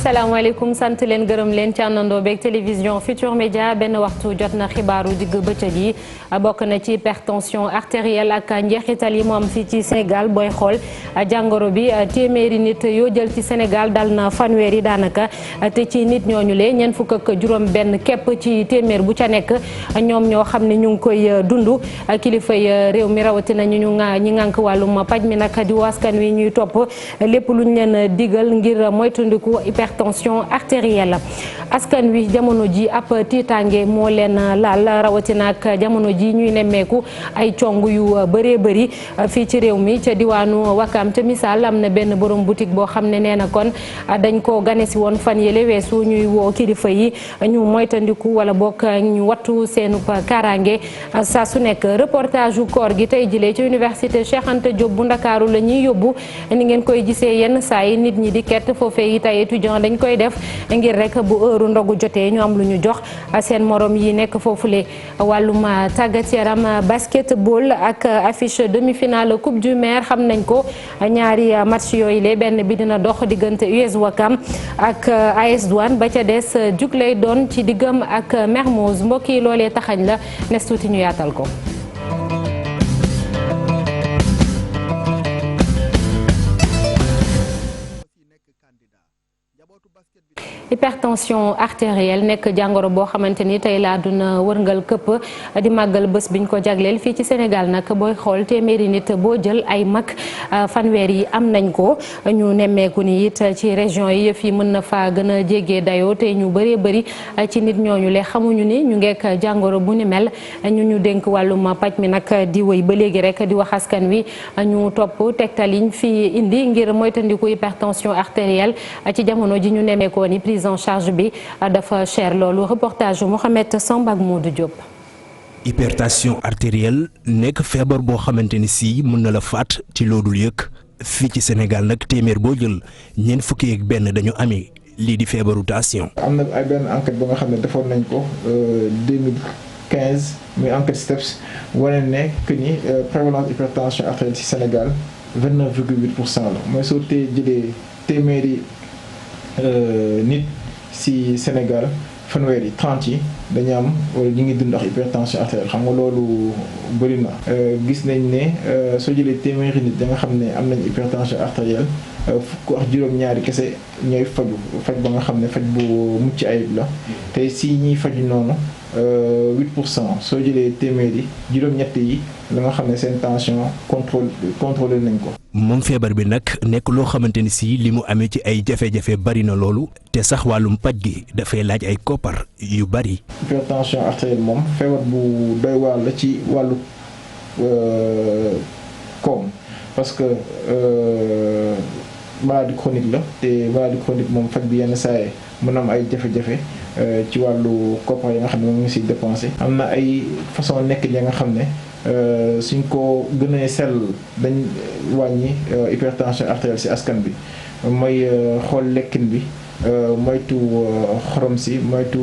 salaamaaleykum sant leen gërëm leen ci àndandoo beeg télévision Futur Média benn waxtu jot na xibaaru digg bëccëg yi bokk na ci hypertension artérielle ak njeexital yi mu am fii ci Sénégal booy xool jàngoro bi téeméeri nit yoo jël ci Sénégal dal na fanweeri daanaka te ci nit ñooñu le ñeent fukk ak juróom benn képp ci téeméer bu ca nekk ñoom ñoo xam ne ñu ngi koy dund kilifay réew mi rawatina ñi ngànk wàllum paj mi nag di waskan wi ñuy topp lépp luñ leen digal ngir moytandiku hypertension artérielle. askan wi jamono ji ab tiitange moo leen laal rawatina ak jamono ji ñuy nemmeeku ay cong yu bëree bëri fii ci réew mi ca diwaanu Wakam ca misaal am na benn borom boutique boo xam ne nee na kon dañ ko gane si woon fan yële weesu ñuy woo kilifa yi ñu moytandiku wala bokk ñu wattu seenu kaaraange saa su nekk. reportage u koor gi tey jilee ci université Cheikh Anta Diop bu Ndakaaru la ñuy yóbbu ni ngeen koy gisee yenn saa yi nit ñi di kett foofee yi tey étudiant dañ koy def ngir rek bu heure ndogu jotee ñu am lu ñu jox seen morom yi nekk foofule. wàllum tàggat yaram basketball ak affiche demi-finale coupe du maire xam nañ ko ñaari match yooyu le benn bi dina dox diggante US Ouakam ak AS Douane ba ca des jug lay doon ci diggam ak Mermoz mbokk yi loolee taxañ la nes tuuti ñu yaatal ko. hypertension artérielle nekk jàngoro boo xamante ni tey laa duna wërngal këpp di màggal bés biñ ko jagleel fii ci Sénégal nag booy xool téeméeri nit boo jël ay mag fanweer yi am nañ ko ñu nemmeeku ni it ci région yi yëf yi mën na faa gën a jégee dayoo te ñu bëree bëri ci nit ñooñu le xamuñu ni ñu ngeek jàngoro bu ni mel ñu dénk wàllum paj mi nag di wéy ba léegi rek di wax askan wi ñu topp tegtal yiñ fi indi ngir moytandiku hypertension artérielle ci jamono ji ñu nemmeekoo ni prise en charge bi dafa cher loolu reportage Mohamed Samb ak Modou Diop. hypertension artérielle nekk feebar boo xamante ni si mën na la faat ci loodul yëg fii ci Sénégal nag téeméer boo jël ñeent fukki ak benn dañu amee lii di feebaru tension. am na ay benn enquête ba nga xam ne defoon nañ ko 2015 muy enquête STEPS wane ne que ni prévalence hypertension artérielle ci Sénégal 29,8% la mooy soo jëlee téeméeri nit ci Sénégal fanweer yi 30 yi dañu am wala ñu ngi dund ak hypertension artérielle xam nga loolu bëri na. gis nañ ne soo jëlee téeméeri nit da nga xam ne am nañ hypertension artérielle fukk ak juróom-ñaari kese ñooy faj ba nga xam ne faj bu mucc ayib la tey si ñiy faju noonu 8% soo jëlee téeméeri juróom-ñett yi la nga xam ne seen tension contrôlé nañ ko. moom feebar bi nag nekk loo xamante ni si li mu amee ci ay jafe-jafe bari na loolu te sax wàllum paj gi dafay laaj ay koppar yu bari. hypertension artérielle moom feebar bu doy waar la ci wàllu koom parce que maladie chronique la te maladie chronique moom faj bi yenn saa yi mën am ay jafe-jafe ci wàllu koppar yi nga xam ne moom ngi siy dépensé. am na ay façon nekk ya nga xam ne. suñ ko gënee sell dañ wàññi hypertension artérielle ci askan bi mooy xool lekkin bi moytu xorom si moytu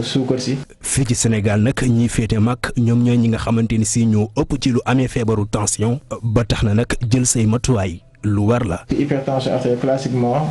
suukar si. fii ci Sénégal nag ñiy féete mag ñoom ñooy ñi nga xamante ni si ñoo ëpp ci lu amee feebaru tension ba tax na nag jël say matuwaay lu war la. hypertension artérielle classiquement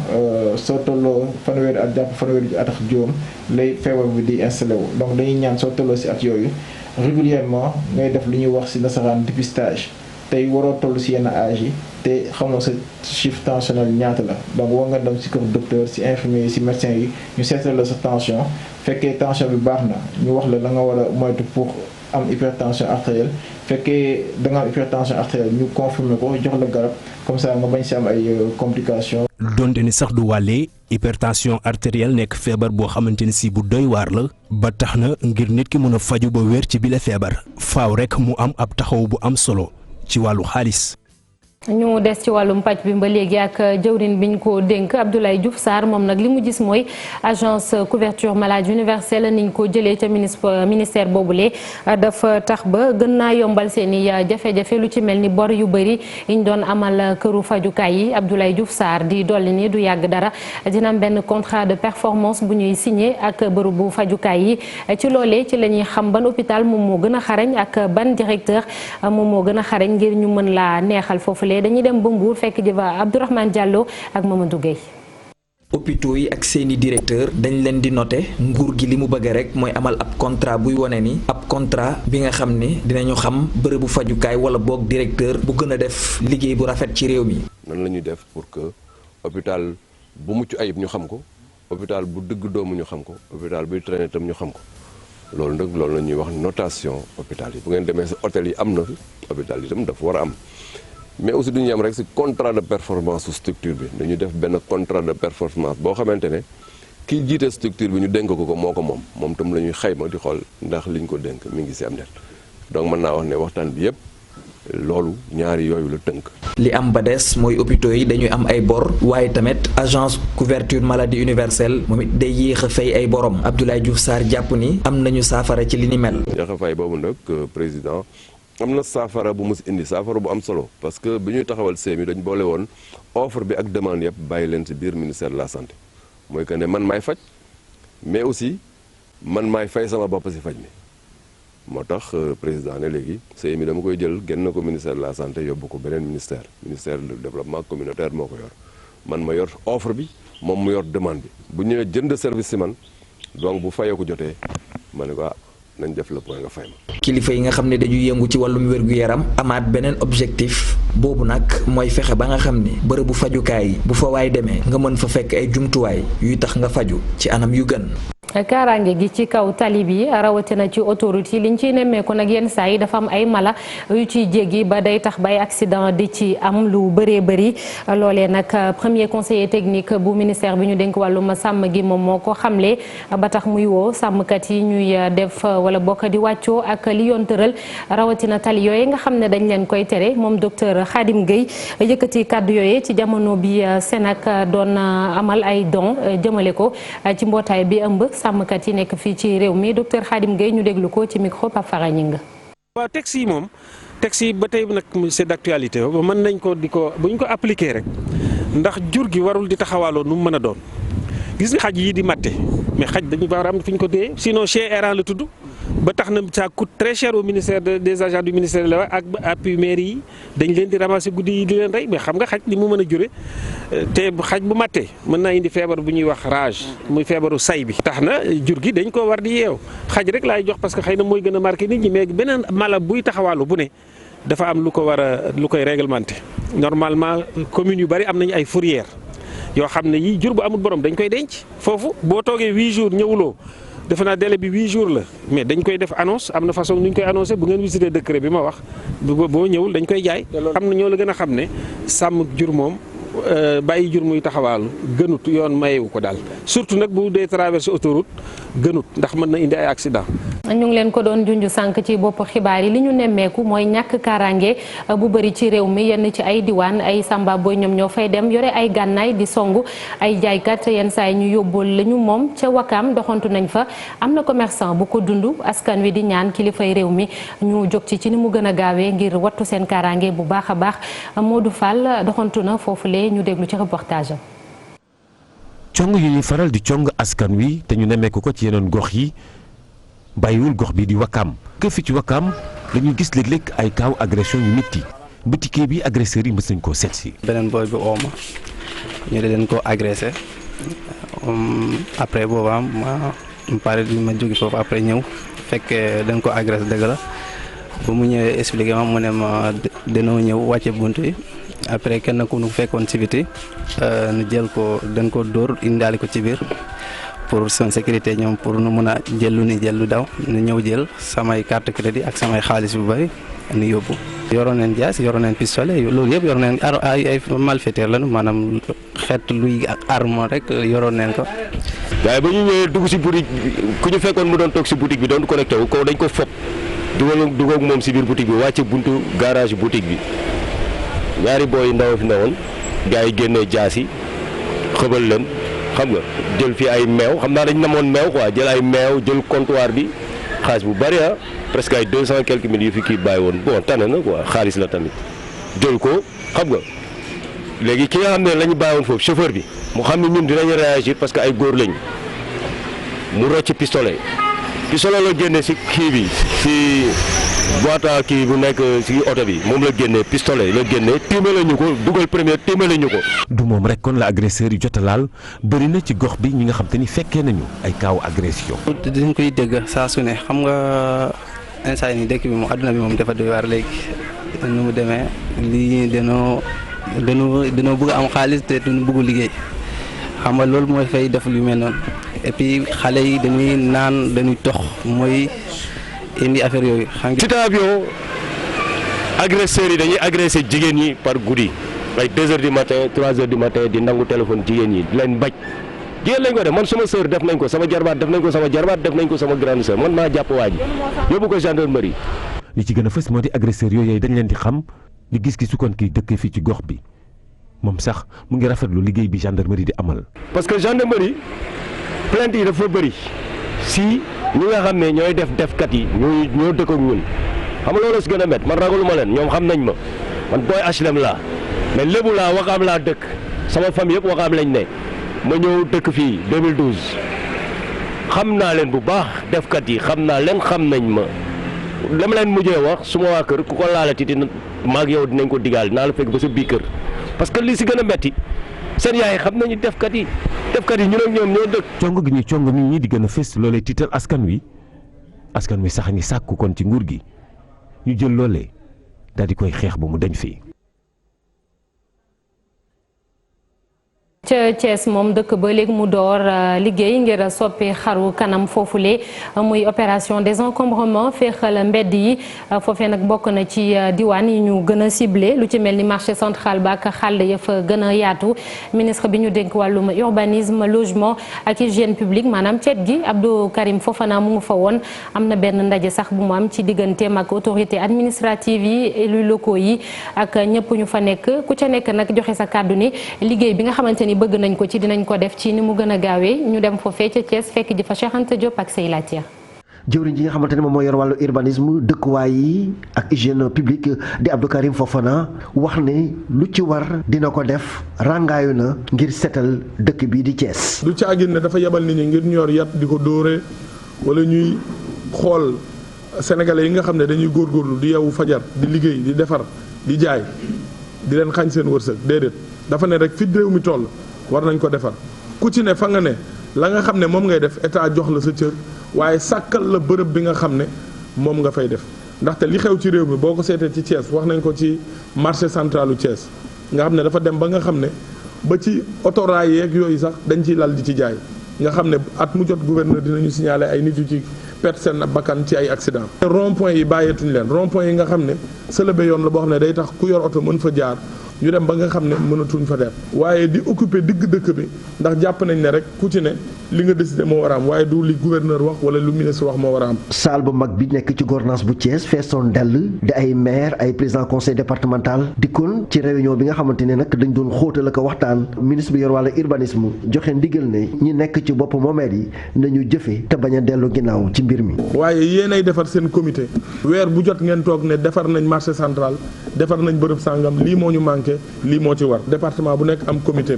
soo tolloo fanweeri at jàpp fanweeri at ak juróom lay feebar bi di installé wu donc dañuy ñaan soo tolloo ci at yooyu. régulièrement ngay def lu ñuy wax ci nasaraan dépistage tey waroo toll ci yenn âge yi te xamoo sa chiffre tensionnel ñaata la donc war nga dem ci kër docteur ci infirmier yi ci médecin yi ñu seetal la sa tension fekkee tension bi baax na ñu wax la nga war a moytu pour am hypertension artérielle fekkee da nga am hypertension artérielle ñu confirmer ko jox la garab comme ça nga bañ ci am ay complications. donte ni sax du wàllee hypertension artérielle nekk feebar boo xamante ni si bu doy waar la ba tax na ngir nit ki mën a faju ba wér ci bile feebar faaw rek mu am ab taxaw bu am solo ci wàllu xaalis. ñu des ci wàllum pàcc bi ba léegi ak jëwrin biñ ko dénk Abdoulaye Diouf Sarr moom nag li mu gis mooy agence couverture maladie universelle niñ ko jëlee ca ministère boobule dafa tax ba gën naa yombal seen i jafe-jafe lu ci mel ni bor yu bëri yiñ doon amal këru fajukaay yi Abdoulaye Diouf Sarr di dolli ni du yàgg dara dina am benn contrat de performance bu ñuy signé ak bërëbu fajukaay yi ci loolee ci la ñuy xam ban hôpital moom moo gën a xarañ ak ban directeur moom moo gën a xarañ ngir ñu mën laa neexal foofule dañuy dem ba Mbour fekk ji fa Abdourahmane Diallo ak Mamadou Gueye. hôpitaux yi ak seeni directeur dañ leen di noter nguur gi li mu bëgg rek mooy amal ab contrat buy wone ni ab contrat bi nga xam ne dinañu xam bërëbu fajukaay wala boog directeur bu gën a def liggéey bu rafet ci réew mi. nan la ñuy def pour que hôpital bu mucc ayib ñu xam ko hôpital bu dëgg doomu ñu xam ko hôpital buy traîner tam ñu xam ko loolu nag loolu la ñuy wax notation hôpital yi bu ngeen demee sa hôtel yi am na fi hôpital yi tam dafa war a am. mais aussi duñu yem rek ci contrat de performance su structure bi dañu def benn contrat de performance boo xamante ne kiy jiite structure bi ñu dénk ko moo ko moom tam la ñuy xayma di xool ndax liñ ko dénk mi ngi ci am net donc mën naa wax ne waxtaan bi yépp loolu ñaari yooyu la tënk. li am ba des mooy hôpitaux yi dañuy am ay bor waaye tamit agence couverture maladie universelle moom it day yéex a fay ay borom Abdoulaye Diouf Sarr jàpp ni am nañu saafara ci li ni mel. yéex a fay boobu nag président. am na saafara bu mu indi saafara bu am solo parce que bi ñuy taxawal CMU dañ boole woon offre bi ak demande yëpp bàyyi leen ci biir ministère de la santé mooy que ne man maay faj mais aussi man maay fay sama bopp ci faj mi moo tax président ne léegi CMU dama koy jël génn ko ministère de la santé yóbbu ko beneen ministère du développement communautaire moo ko yor man ma yor offre bi moom mu yor demande bi bu ñëwee jënd service ci man donc bu fayee ko jotee ma ne ko nañ def le point nga fay ma. kilifa yi nga xam ne dañuy yëngu ci wàllum wér-gu-yaram amaat beneen objectif boobu nag mooy fexe ba nga xam ne bërëbu fajukaay yi bu fa waay demee nga mën fa fekk ay jumtuwaay yuy tax nga faju ci anam yu gën. kaaraange gi ci kaw tali bi rawatina ci autoroute yi liñ ciy nemmeeku nag yenn saa yi dafa am ay mala yu ciy jéggi ba day tax bay accident di ci am lu bëree bëri loolee nag premier conseiller technique bu ministère bi ñu dénk wàllum sàmm gi moom moo ko xamle ba tax muy woo sàmmkat yi ñuy def wala bokk di wàccoo ak li yoon tëral rawatina tali yooyu nga xam ne dañ leen koy tere moom docteur Khadim Gueye yëkkati kàddu yooyu ci jamono bi Sénac doon amal ay don jëmale ko ci mbootaay bi ëmb sàmmkat yi nekk fii ci réew mi docteur Khadim Gueye ñu déglu ko ci micro Pape Fara Gningue. waaw texte yi moom texte yi ba tey nag c'est d'actualité mën nañ ko di ko bu ñu ko appliquer rek ndax jur gi warul di taxawaaloo nu mu mën a doon gis nga xaj yi di matte mais xaj dañu war a am fi ñu ko téye sinon chien errant la tudd ba tax na ça coûte très cher au ministère des agents du ministère de l'Élevage ak appui mairie yi dañ leen di ramasser guddi yi di leen rey mais xam nga xaj li mu mën a jure te xaj bu mattee mën naa indi feebar bu ñuy wax rage muy feebaru say bi. tax na jur gi dañ ko war di yeew xaj rek laay jox parce que xëy na mooy gën a marqué nit ñi mais beneen mala buy taxawaalu bu ne dafa am lu ko war a lu koy réglementé normalement communes yu bari am nañu ay fourrières yoo xam ne yii jur bu amul borom dañ koy denc foofu boo toogee 8 jours ñëwuloo. defe naa délai bi 8 jours la mais dañ koy def annonce am na façon nu ñu koy annoncé bu ngeen visité décret bi ma wax boo ñëwul dañ koy jaay. xam na ñoo la gën a xam ne sàmm jur moom bàyyi jur muy taxawaalu gënut yoon mayewu ko daal surtout nag bu dee traversé autoroute gënut ndax mën na indi ay accident. ñu ngi leen ko doon junj sànq ci bopp xibaar yi li ñu nemmeeku mooy ñàkk kaaraange bu bëri ci réew mi yenn ci ay diwaan ay samba boy ñoom ñoo fay dem yore ay gànnaay di songu ay jaaykat yenn saa yi ñu yóbbul lañu moom ca Wakaam doxantu nañ fa am na commerçant bu ko dund askan wi di ñaan kilifay réew mi ñu jóg ci ni mu gën a gaawee ngir wattu seen kaaraange bu baax a baax Modou Fall doxantu na foofulee ñu déglu ci reportage am. cong yu ñuy faral di cong askan wi te ñu nemmeeku ko ci yeneen gox yi bàyyiwul gox bi di Wakaam que fi ci Wakaam dañuy gis léeg-léeg ay kaaw agression yu métti boutique bi agresseurs yi mës nañ koo seet si. beneen booy bi ooma ñu de leen ko agressé après booba ma pare bi ma jóge foofu après ñëw fekk dañ ko agressé dëgg la ba mu ñëwee expliqué ma mu ne ma danoo ñëw wàcce bunt yi après kenn ku nu fekkoon ci biti nu jël ko dañ ko dóor indaale ko ci biir pour son sécurité ñoom pour nu mun a jël lu ni jël lu daw nu ñëw jël samay carte crédit ak samay xaalis bu bari nu yóbbu. yoroon neen jaas yoroon neen pistolet loolu yëpp yoroon neen ay malfaiteur lañu maanaam xeet luy arme rek yoroon neen ko. waaye ba ñu ñëwee dugg ci boutique ku ñu fekkoon mu doon toog ci boutique bi doon connecté wu ko dañ ko fopp dugg ak moom ci biir boutique bi wàcce buntu garage boutique bi ñaari booy ndaw fi newoon gars yi génnee jaas yi xëbal leen xam nga jël fi ay meew xam naa dañ namoon meew quoi jël ay meew jël comptoir bi xaalis bu bari presque ay 200 quelques mille yu fi kii bàyyi woon bon tane na quoi xaalis la tamit jël ko xam nga léegi ki nga xam ne la ñu bàyyi woon foofu chauffeur bi mu xam ne ñun dinañu réagir parce que ay góor lañ mu rocc pistolet la génne ci kii bi ci boîte à kii bu nekk ci oto bi moom la génnee pistolet la génnee tiimale ñu ko dugal première tiimale ñu ko. du moom rek kon la agresseur yi jot a laal bëri na ci gox bi ñi nga xam te ni fekkee nañu ay kaawu agression. dañ koy dégg saa su ne xam nga instant yii nii dëkk bi moom adduna bi moom dafa doy waar léegi nu mu demee lii danoo bëgg am xaalis te duñu bëgg liggéey xam nga loolu mooy fay def lu mel noonu et puis xale yi dañuy naan dañuy tox mooy indi affaire yooyu. xam nga Cité Avion agresseurs yi dañuy agressé jigéen ñi par guddi ay 2h du matin 3h du matin di nangu téléphone jigéen ñi di leen baj jigéen lañ ko def man sama sœur def nañ ko sama jarbaat def nañ ko sama jarbaat def nañ ko sama grande sœur man maa jàpp waa ji yóbbu ko gendarmerie. li ci gën a fës moo di agresseur yooyu dañ leen di xam di gis-gisu kon kii dëkkee fii ci gox bi moom sax mu ngi rafetlu liggéey bi gendarmerie di amal. parce que gendarmerie plainte yi dafa bëri si ñi nga xam ne ñooy defkat yi ñoo dëkk ak ñun xam nga loolu si gën a métti man ragaluma leen ñoom xam nañ ma man booy HLM laa mais lébu laa Wakaam laa dëkk sama famille yëpp Wakaam lañ ne ma ñëw dëkk fii 2012 xam naa leen bu baax defkat yi xam naa leen xam nañ ma. dama leen mujjee wax suma waa kër ku ko laalati dina maag yow dinañ ko digaal naa la fekk ba sa biir kër parce que li si gën a metti seen yaay xam nañu defkat yi ñun ak ñoom ñoo dëkk. cong gi ñuy cong nit ñi di gën a fës loolee tiital askan wi sax a ngi sàkku kon ci nguur gi ñu jël loolee daal di koy xeex ba mu dañ fii. ca Thiès moom dëkk ba léegi mu door liggéey ngir soppi xaru kanam foofule muy opération désencombrement féexal mbedd yi foofee nag bokk na ci diwaan yi ñu gën a ciblé lu ci mel ni marché central ba ak xàll ya fa gën a yaatu ministre bi ñu dénk wàllum urbanisme logement ak hygiène publique maanaam cet gi Abdou Karim Fofana mu ngi fa woon am na benn ndaje sax bu mu am ci digganteem ak autorité administrative yi élus locaux yi ak ñëpp ñu fa nekk ku ca nekk nag joxe sa kàddu ni liggéey bi nga xamante ni bëgg nañ ko ci dinañ ko def ci ni mu gën a gaawee ñu dem foofee ca Thiès fekk ji fa Cheikh Anta Diop ak Sey Latia. jëwriñ ji nga xamante ne moom moo yor wàllu urbanisme dëkkuwaay yi ak hygiène publique di Abdou Karim Fofana wax ne lu ci war dina ko def ràngaayu na ngir setal dëkk bii di Thiès. du caagin ne dafa yebal nit ñi ngir ñor yat di ko dóore wala ñuy xool sénégalais yi nga xam ne dañuy góorgóorlu di yeewu fajar di liggéey di defar di jaay di leen xañ seen wërsëg déedéet dafa ne rek fi réew mi toll. war nañ ko defar ku ci ne fa nga ne la nga xam ne moom ngay def état jox la sa cër waaye sàkkal la bërëb bi nga xam ne moom nga fay def ndaxte li xew ci réew mi boo ko seetee ci Thiès wax nañ ko ci marché centralu Thiès nga xam ne dafa dem ba nga xam ne ba ci autorail yeeg yooyu sax dañ ciy lal di ci jaay nga xam ne at mu jot gouverneur dinañu signaler ay nit yu ci perte seen bakkan ci ay accident rond point yi bàyyeetuñ leen rond point yi nga xam ne sëlëbe yoon la boo xam ne day tax ku yor oto mën fa jaar ñu dem ba nga xam ne mënatuñ fa dem waaye di occuper digg dëkk bi ndax jàpp nañ ne rek ku ci ne li nga décidé moo war a am waaye du li gouverneur wax wala lu ministre wax moo war a am. salle bu mag bi nekk ci gouvernance bu Thiès feesoon dell di ay maire ay président conseil départemental dikkoon ci réunion bi nga xamante ne nag dañ doon xóotal ak waxtaan ministre bi yor wàllu urbanisme joxe ndigal ne ñi nekk ci bopp moomeer yi nañu jëfe te bañ a dellu ginnaaw ci mbir mi. waaye yéenay defar seen comité weer bu jot ngeen toog ne defar nañ marché central defar nañ bërëb sàngam lii moo ñu manqué lii moo ci war département bu nekk am comité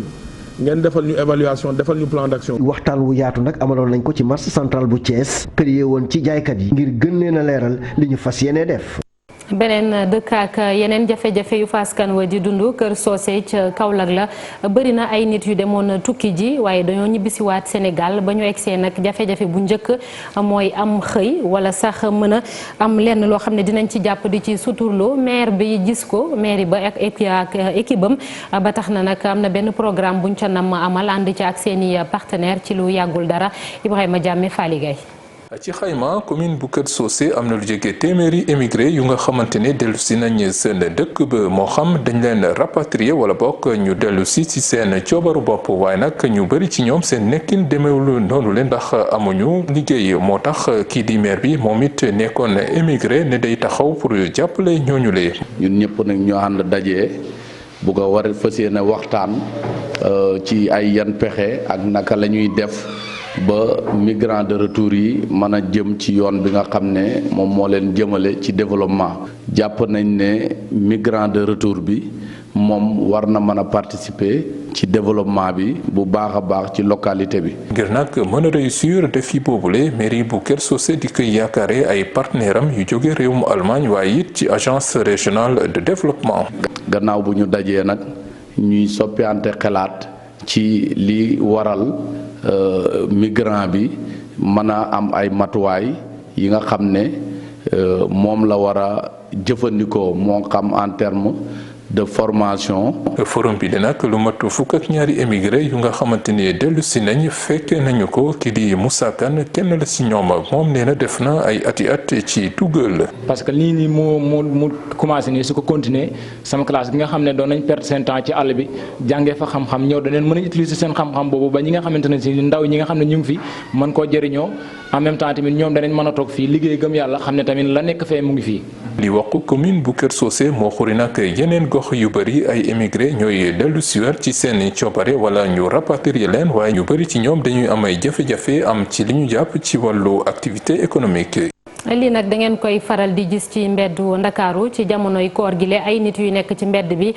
ngeen defal ñu évaluation defal ñu plan d'action. waxtaan wu yaatu nag amaloon nañ ko ci marché central bu Thiès prié woon ci jaaykat yi ngir gën leen a leeral li ñu fas yéene def. beneen dëkk ak yeneen jafe-jafe yu fa askan wa di dund Kër Socé ca Kaolack la bëri na ay nit yu demoon tukki ji waaye dañoo ñibbisiwaat Sénégal ba ñu egsee nag jafe-jafe bu njëkk mooy am xëy wala sax mën a am lenn loo xam ne dinañ ci jàpp di ci suturloo maire bi gis ko maire ba ak équipe am ba tax na nag am na benn programme buñ ca nam amal ànd ci ak seeni partenaire ci lu yàggul dara Ibrahima Diame Fally Gaye ci xayma commune bu Kër Socé am na lu jege téeméeri émigré yu nga xamante ne dellu si nañ seen dëkk ba moo xam dañ leen rapatrier wala bokk ñu dellu si ci seen coobaru bopp waaye nag ñu bëri ci ñoom seen nekkin demeewul noonu leen ndax amuñu liggéey moo tax kii di maire bi moom it nekkoon émigré ne day taxaw pour jàppale ñooñu lee ñun ñëpp nag ñoo ànd dajee bu ko war a fas yéene waxtaan ci ay yan pexe ak naka la ñuy def ba migrants de retour yi mën a jëm ci yoon bi nga xam ne moom moo leen jëmale ci développement jàpp nañ ne migrant de retour bi moom war na mën a participer ci développement bi bu baax a baax ci localité bi. ngir nag mën a réussir défi boobule mairie bu Kër Socé di koy yaakaare ay partenaire am yu jóge réewum Allemagne waaye it ci agence régionale de développement. gannaaw bu ñu dajee nag ñuy soppiante xalaat ci li waral migrant bi mën a am ay matuwaay yi nga xam ne moom la war a jëfandikoo moo xam en terme de formation. forum bi di nag lu mat fukk ak ñaari émigré yu nga xamante ni dellu si nañ fekke nañu ko ki di Moussa Kane kenn la si ñoom moom nee na def na ay ati at ci tugal. parce que lii nii mu commencé nii su ko continuer sama classe bi nga xam ne doon nañ perdre seen temps ci àll bi jàngee fa xam-xam ñëw daneen mën a utiliser seen xam-xam boobu ba ñi nga xamante ne si ndaw ñi nga xam ne ñu ngi fi mën koo jëriñoo en même temps tamit ñoom danañ mën a toog fii liggéey gëm yàlla xam ne tamit la nekk fee mu ngi fii. li wax commune bu Kër Socé moo xuri nag yeneen gox yu bëri ay émigré ñooy dellu siwaat ci seen coobare wala ñu rapatrier leen waaye ñu bëri ci ñoom dañuy am ay jafe-jafe am ci li ñu jàpp ci wàllu activité économique. lii nag da ngeen koy faral di gis ci mbeddu Ndakaaru ci jamonoy koor gi le ay nit yu nekk ci mbedd bi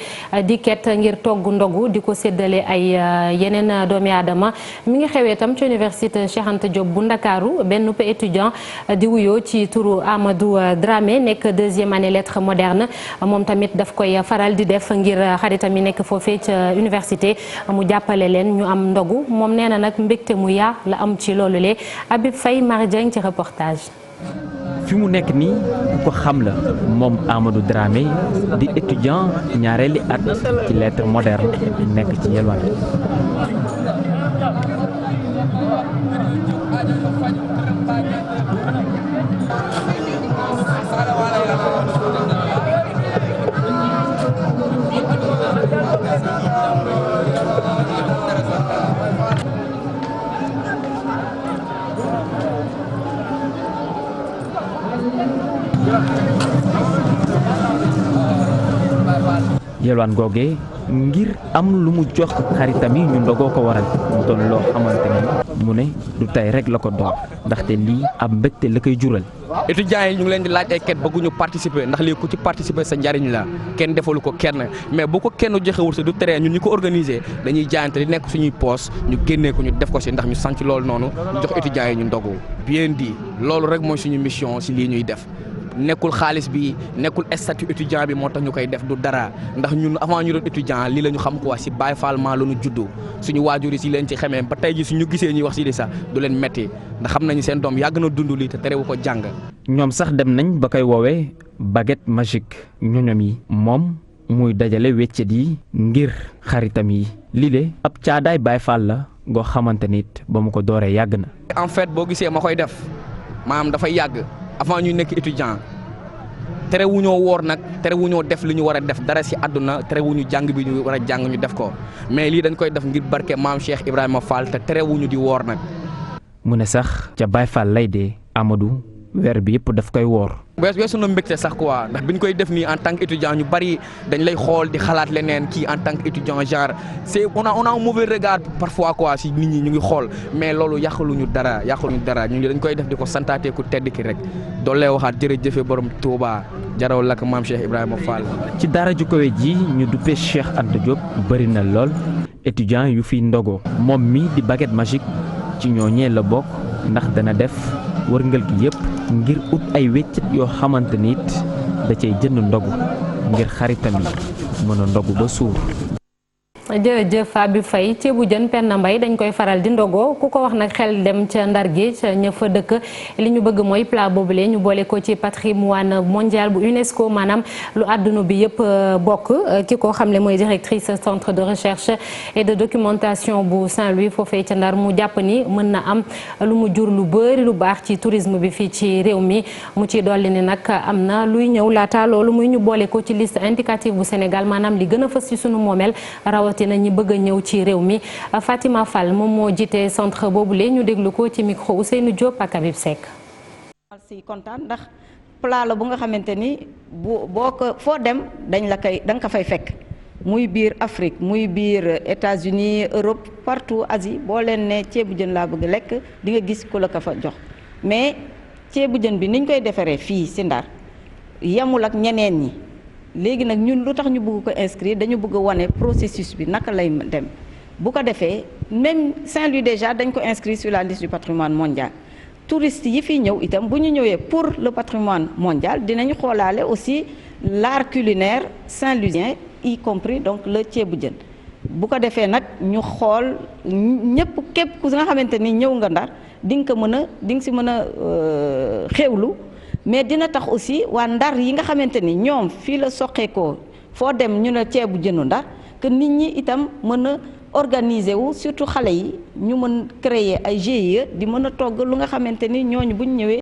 di ket ngir togg ndogu di ko séddale ay yeneen doomi aadama mi ngi xewee tam ci université Cheikh Anta Diop bu Ndakaaru benn étudiant di wuyoo ci turu Amadou Dramé nekk 2e année lettres modernes moom tamit daf koy faral di def ngir xaritam yi nekk foofee ca université mu jàppale leen ñu am ndogu moom nee na nag mbégte mu yaa la am ci loolu le Habib Faye Mar Dieng ci reportage. fi mu nekk nii ku ko xam la moom Amadou Dramé di étudiant ñaareeli at ci lettres modernes nekk ci yelwaan. yelwaan googee ngir am lu mu jox xaritam yi ñu ndogoo ko waral mu doon loo xamante ni mu ne du tey rek la ko doon ndaxte lii ab mbégte la koy jural. étudiants yi ñu ngi leen di laaj ay ket bëgguñu participer ndax lii ku ci participer sa njariñ la kenn defalu ko kenn mais bu ko kenn joxewul sa du tere ñun ñu ko organiser dañuy jaayante li nekk suñuy poos ñu génnee ko ñu def ko si ndax ñu sanc loolu noonu jox étudiants yi ñu ndogu bien dit loolu rek mooy suñu mission si lii ñuy def. nekkul xaalis bi nekkul statut étudiant bi moo tax ñu koy def du dara ndax ñun avant ñu doon étudiant lii la ñu xam quoi si Baye Fall maa la ñu juddu suñu waajur yi si leen ci xamee ba tey ji suñu gisee ñuy wax si li sax du leen metti ndax xam nañu seen doom yàgg na dund lii te terewu ko jàng. ñoom sax dem nañ ba koy woowee baguette magique ñoñom yi moom muy dajale weccet yi ngir xaritam yi lii de ab caadaay Baye Fall la goo xamante nit ba mu ko dooree yàgg na. en fait boo gisee ma koy def maanaam dafay yàgg. avant ñuy nekk étudiant terewuñoo woor nag terewuñoo def li ñu war a def dara si àdduna terewuñu jàng bi ñu war a jàng ñu def ko mais lii dañ koy def ngir barke maam Cheikh Ibrahima Fall te terewuñu di woor nag. mu ne sax ca Baye Fall lay dee Amadou weer bi yëpp daf koy woor. weesu na mbégte sax quoi ndax bi ñu koy def nii en tant que étudiant ñu bari dañ lay xool di xalaat leneen kii en tant que étudiant genre c'est on a un mauvais regard parfois quoi si nit ñi ñu ngi xool mais loolu yàqaluñu dara ñu dañ koy def di ko santaatee ku tedd ki rek doon lay waxaat jërëjëfe borom Touba jaraw lakk maam Cheikh Ibrahima Fall. ci daara ju kawe ji ñu duppee Cheikh Anta Diop bëri na lool étudiant yu fi ndogo moom mi di baguette magique ci ñooñee la bokk ndax dana def wërngal gi yëpp ngir ut ay weccet yoo xamante nit da cay jënd ndogu ngir xaritam yi mën a ndogu ba suur. jërëjëf Habib Faye ceebu jën Penda Mbaye dañ koy faral di ndogoo ku ko wax nag xel dem ca Ndar gi ca ña fa dëkk li ñu bëgg mooy plat boobule ñu boole ko ci patrimoine mondial bu UNESCO maanaam lu àdduna bi yëpp bokk ki ko xamle mooy directrice centre de recherche et de documentation bu Saint-Louis foofee ca Ndar mu jàpp ni mën na am lu mu jur lu bëri lu baax ci tourisme bi fii ci réew mi mu ci dolli ni nag am na luy ñëw laata loolu muy ñu boole ko ci liste indicative bu Sénégal maanaam li gën a fës ci sunu moomeel rawatina ñi bëgg a ñëw ci réew mi Fatima Fall moom moo jiite centre boobule ñu déglu ko ci micro Ousseynou Diop ak Habib Seck. si kontaan ndax plat la bu nga xamante ni boo ko foo dem da nga ko fay fekk muy biir Afrique muy biir États-Unis Europe partout Asie boo leen ne ceebu jën laa bëgg lekk di nga gis ku la ko fa jox mais ceebu jën bi niñ koy defaree fii si Ndar yemul ak ñeneen ñi léegi nag ñun lu tax ñu bëgg ko inscrire dañu bëgg a wane processus bi naka lay dem bu ko defee même Saint-Louis déjà dañ ko inscrire sur la liste du patrimoine mondial touristes yi fi ñëw itam bu ñu ñëwee pour le patrimoine mondial dinañu xoolaale aussi l'art culinaire saint-louisien y compris donc le ceebu jën bu ko defee nag ñu xool ñëpp képp ku nga xamante ni ñëw nga Ndar di nga si mën a xewlu mais dina tax aussi waa Ndar yi nga xamante ni ñoom fii la soqeekoo foo dem ñu ne ceebu jënu Ndar que nit ñi itam mën a organiser wu surtout xale yi ñu mën créer ay GIE di mën a togg lu nga xamante ni ñooñu buñ ñëwee.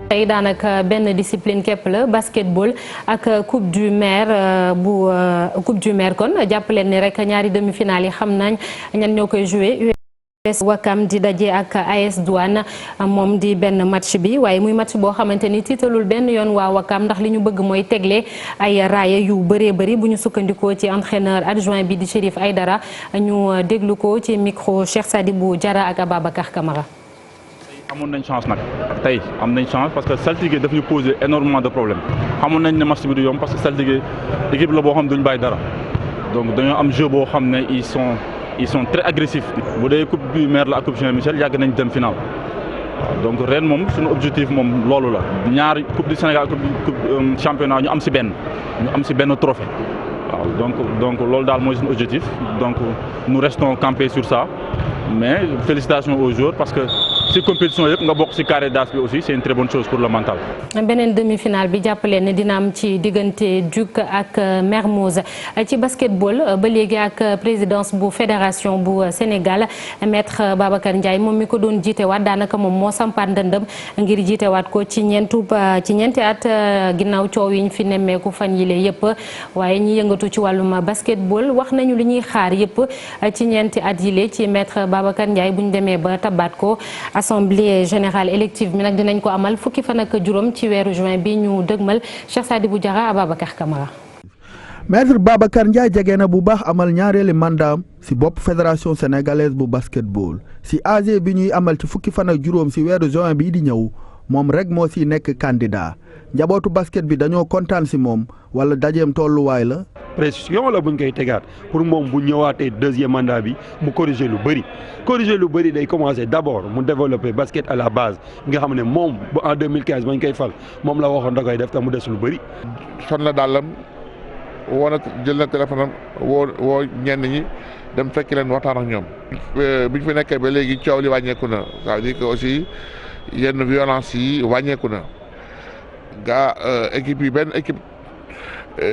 tey daanaka benn discipline képp la basketball ak coupe du maire coupe du maire kon jàppaleen ni rek ñaari demi-finale yi xam nañ ñan ñoo koy joué US Wakam di daje ak AS Douane moom di benn match bi waaye muy match boo xamante ni tiitalul benn yoon waa Wakam ndax li ñu bëgg mooy tegle ay raaya yu bëree bëri bu ñu sukkandikoo ci entraîneur adjoint bi di Chérif Aïdara ñu déglu ko ci micro Cheikh Sadibou Diarra ak Ababacar Camara. amoon nañ chance nag tey am nañ chance parce que Saltigué daf ñu poser énormément de problèmes xamoon nañ ne match bi du yomb parce que Saltigué équipe la boo xam ne duñ bàyyi dara donc dañoo am jeu boo xam ne ils sont très agressifs. bu dee coupe du maire la ak coupe Saint-Michel yàgg nañ dem final waaw donc ren moom suñu objectif moom loolu la ñaari coupe du Sénégal coupe championnat ñu am si benn trophée waaw donc loolu daal mooy suñu objectif donc nous restons campés sur ça mais félicitations aux joueurs parce que ci compétition yëpp nga bokk ci carré d'as bi aussi c'est une très bonne chose pour le mental. beneen demi-finale bi jàppale ne dina am ci diggante Duc ak Mermoz ci basketball ba léegi ak présidence bu fédération bu Sénégal maître Babacar Ndiaye moom mi ko doon jiitewaat daanaka moom moo sampaat ndëndëm ngir jiitewaat ko ci ñeenti at ginnaaw coow yi ñu fi nemmeeku fan yile yëpp waaye ñi yëngatu ci wàllum basketball wax nañu li ñuy xaar yëpp ci ñeenti at yile ci maître Babacar Ndiaye bu ñu demee ba tabaat ko. assemblée générale élective mi nag dinañ ko amal fukki fan ak juróom ci weeru juin bi ñu dëgmal Cheikh Sadibou Diarra Ababacar Camara. maître Babacar Ndiaye jege na bu baax amal ñaareeli mandaam ci bopp fédération sénégalaise bu basketball ci AG bi ñuy amal ci fukki fan ak juróom ci weeru juin bii di ñëw moom rek moo ci nekk candidat njabootu basket bi dañoo kontaan ci moom wala dajeem tolluwaay la. pression la buñ koy tegaat pour moom bu ñëwaatee deuxième mandat bi mu corriger lu bëri day commencer d'abord mu développer basket à la base nga xam ne moom bu en 2015 bañ koy fal moom la waxoon da koy def te mu des lu bëri. son na dàllam jël na téléphone am woo ñenn ñi dem fekki leen waxtaan ak ñoom. biñ fi nekkee ba léegi coow li wàññeeku na ça veut dire que aussi yenn violence yi wàññeeku na gaa équipe yi benn équipe.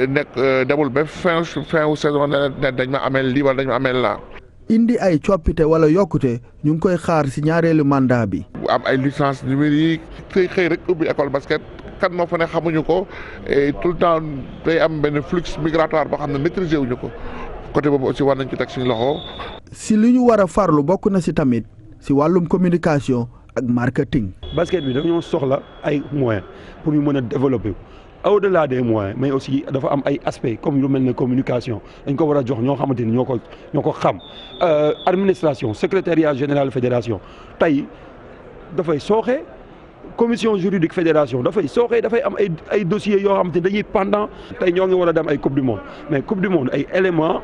nekk demul ba fin wu saison ne dañ ma ameel lii wala dañ ma ameel laa. indi ay coppite wala yokkute ñu ngi koy xaar ci ñaareelu mandat bi. bu am ay licence numérique xëy rek ubbi école basket kan moo fa ne xamuñu ko et tout le temps day am benn flux migratoire boo xam ne maîtriser wuñu ko côté boobu aussi war nañ ci teg suñu loxo. ci li ñu war a farlu bokk na ci tamit ci wàllum communication ak marketing. basket bi dañoo soxla ay moyens pour ñu mën a développer. au-delà des moyens mais aussi dafa am ay aspects comme lu mel ne communication dañ ko war a jox ñoo xamante ni ñoo ko xam administration secrétariat général fédération tey dafay sooxe commission juridique fédération dafay sooxe dafay am ay dossiers yoo xamante ni dañuy pendant tey ñoo ngi war a dem ay coupe du monde mais coupe du monde ay éléments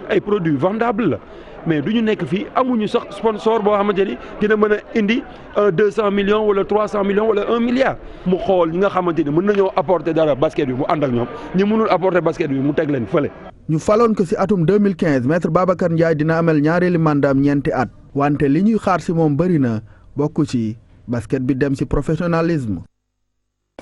ay produits vendables la mais du ñu nekk fii amuñu sax sponsor boo xamante ni dina mën a indi 200 millions wala 300 millions wala 1 milliard. mu xool ñi nga xamante ni mën nañoo apporter dara basket bi mu ànd ak ñoom ñi mënul apporter basket bi mu teg leen fële. ñu faloon ko ci atum 2015 maître Babacar Ndiaye dina amal ñaareeli mandaam ñeenti at wante li ñuy xaar ci moom bëri na bokk ci basket bi dem ci professionnalisme.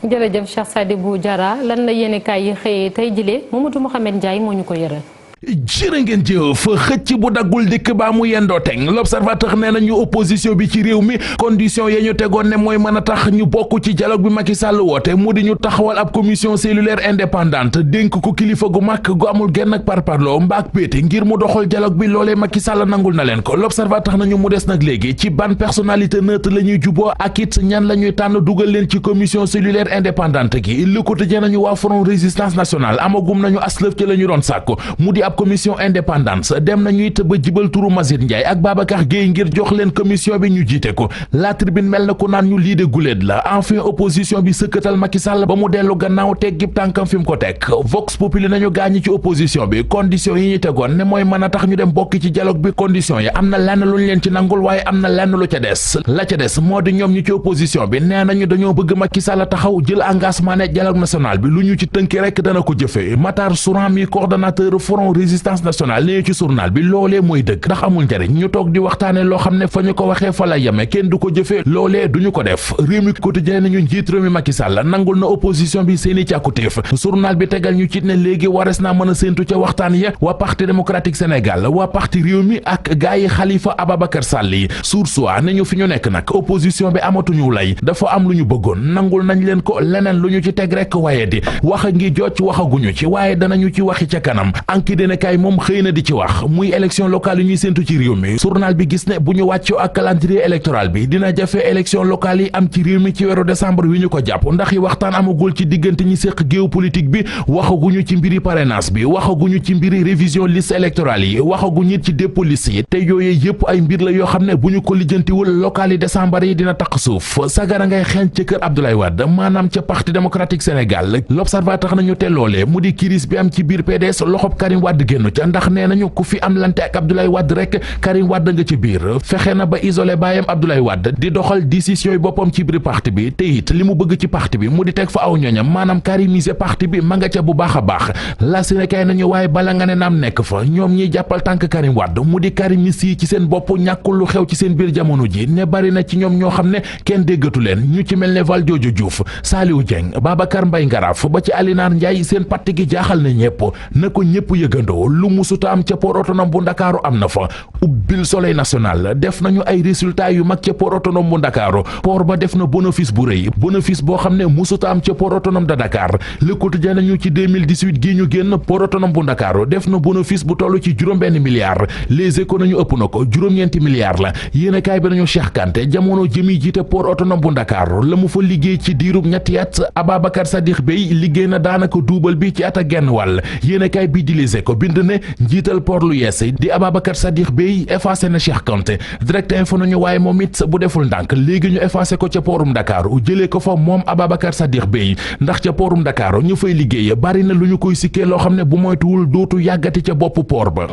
jërëjëf Cheikh Sadibou Diarra lan la yéenekaay yi xëyee tey jile Mamadou Mouhamed Ndiaye moo ñu ko yëral. jërë ngeen jëf xëcc bu daggul dikk baa mu yendoo teng l'observateur nee nañu opposition bi ci réew mi condition ya ñu tegoon ne mooy mën a tax ñu bokk ci dialogue bi Macky Sall woote mu di ñu taxawal ab commission cellulaire indépendante dénk ko kilifa gu mag gu amul genn ak parparloo mbaak péete ngir mu doxal dialogue bi loolee Macky Sall nangul na leen ko l'observateur nañu mu des nag léegi ci ban personnalité neutre la ñuy juboo ak it ñan la ñuy tànn dugal leen ci commission cellulaire indépendante gi Le Quotidien nañu waa Front Résistance Nationale amagum nañu aslëf ci la ñu doon sàkku mu di commission indépendance dem nañu it ba jibal turu Mazid Ndiaye ak Babacar Gueye ngir jox leen commission bi ñu jiite ko La Tribune mel na ko naan ñu lii de guléet la enfin opposition bi sëkkatal Macky Sall ba mu dellu gannaaw teggib tànkam fi mu ko teg Vox Populi nañu gaañi ci opposition bi condition yi ñu tegoon ne mooy mën a tax ñu dem bokk ci dialogue bi condition yi am na lenn luñ leen ci nangul waaye am na lenn lu ca des la ca des moo di ñoom ñu ci opposition bi nee nañu dañoo bëgg Macky Sall taxaw jël engagement ne dialogue national bi lu ñu ci tënki rek dana ko jëfe Matar Souran mi coordonnateur Front Résistance nationale nee ci journal bi loolee mooy dëgg ndax amul njariñ ñu toog di waxtaane loo xam ne fa ñu ko waxee fa la yeme kenn du ko jëfee loolee duñu ko def réew mi quotidien nañu njiit réew mi Macky Sall nangul na opposition bi seeni càkkutéef journal bi tegal ñu ci ne léegi wares naa mën a séentu ca waxtaan ya waa parti démocratique Sénégal waa parti réew mi ak gaay yi Khalifa Ababacar Sall yi Source A ne ñu fi ñu nekk nag opposition bi amatuñu lay dafa am lu ñu bëggoon nangul nañ leen ko leneen lu ñu ci teg rek waaye di wax ngi jocc waxaguñu ci waaye danañu ci waxi ca kanam anki dina kay moom xëy na di ci wax muy élection locale yi ñuy séntu ci réew mi journal bi gis ne bu ñu wàccoo ak calendrier électoral bi dina jafe élection locale yi am ci réew mi ci weeru décembre wi ñu ko jàpp ndax yi waxtaan amagul ci diggante ñi séq géopolitique bi waxaguñu ci mbiri parrainage bi waxaguñu ci mbiri révision liste électorale yi waxaguñu ci dépôt liste yi te yooyu yëpp ay mbir la yoo xam ne bu ñu ko lijjantiwul locale yi décembre yi dina taq suuf sagara ngay xeeñ ca kër Abdoulaye Wade maanaam ca parti démocratique Sénégal l'observateur nañu te loolee mu di crise bi am ci biir PDS loxob Karim Wade génn ca ndax nee nañu ku fi am lante ak Abdoulaye Wade rek Karim Wade nga ci biir fexe na ba isolé baayam Abdoulaye Wade di doxal décision yi boppam ci biir parti bi te it li mu bëgg ci parti bi mu di teg fa aw ñoñam maanaam karimiser parti bi ma nga ca bu baax a baax la si ne kay nañu waaye bala nga ne naam nekk fa ñoom ñiy jàppal tànk Karim Wade mu di karimis yi ci seen bopp ñàkkul lu xew ci seen biir jamono ji ne bari na ci ñoom ñoo xam ne kenn déggatu leen ñu ci mel ne Valdiodio Diouf Saliou Dieng Babacar Mbaye Ngaraf ba ci Alinar Ndiaye seen parti gi jaaxal na ñëpp na ko ñëpp yëgandoo lu musuta am ca port autonome bu Ndakaaru am na fa ubbil Soleil national def nañu ay résultats yu mag ca port autonome bu Ndakaaru port ba def na bénéfice bu rëy bénéfice boo xam ne musuta am ca port autonome de Dakar Le Quotidien nañu ci 2018 gi ñu génn port autonome bu Ndakaaru def na bénéfice bu toll ci juróom-benn milliard Les Échos nañu ëpp na ko juróom-ñeenti milliards la yéen a kaay bi nañu Cheikh Kanté jamono jëmi jiite port autonome bu Ndakaaru la mu fa liggéey ci diirub ñetti at Ababacar Sadikh Bey liggéey na daanaka duubal bi ci at ak genn wàll yéen a kaay bi di Les Échos bind ne njiital port lu yees di Ababacar Sadikh Bey effacé na Cheikh Kanté Direct Info nañu waaye moom it bu deful ndànk léegi ñu effacé ko ca portum Dakar jëlee ko fa moom Ababacar Sadikh Bey ndax ca portum Dakar ñu fay liggéey bari na lu ñu koy sikkee loo xam ne bu moytuwul dootu yàggati ca boppu port ba.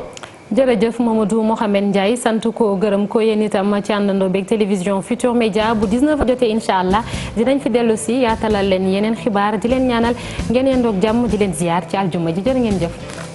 jërëjëf Mamadou Mohamed Ndiaye sant ko gërëm ko yéen itam ci àndandoo beeg télévision Futur Média bu 19 jotee incha allah dinañ fi dellu si yaatalal leen yeneen xibaar di leen ñaanal ngeen yendoog jàmm di leen ziar ci aljuma ji jërë ngeen jëf.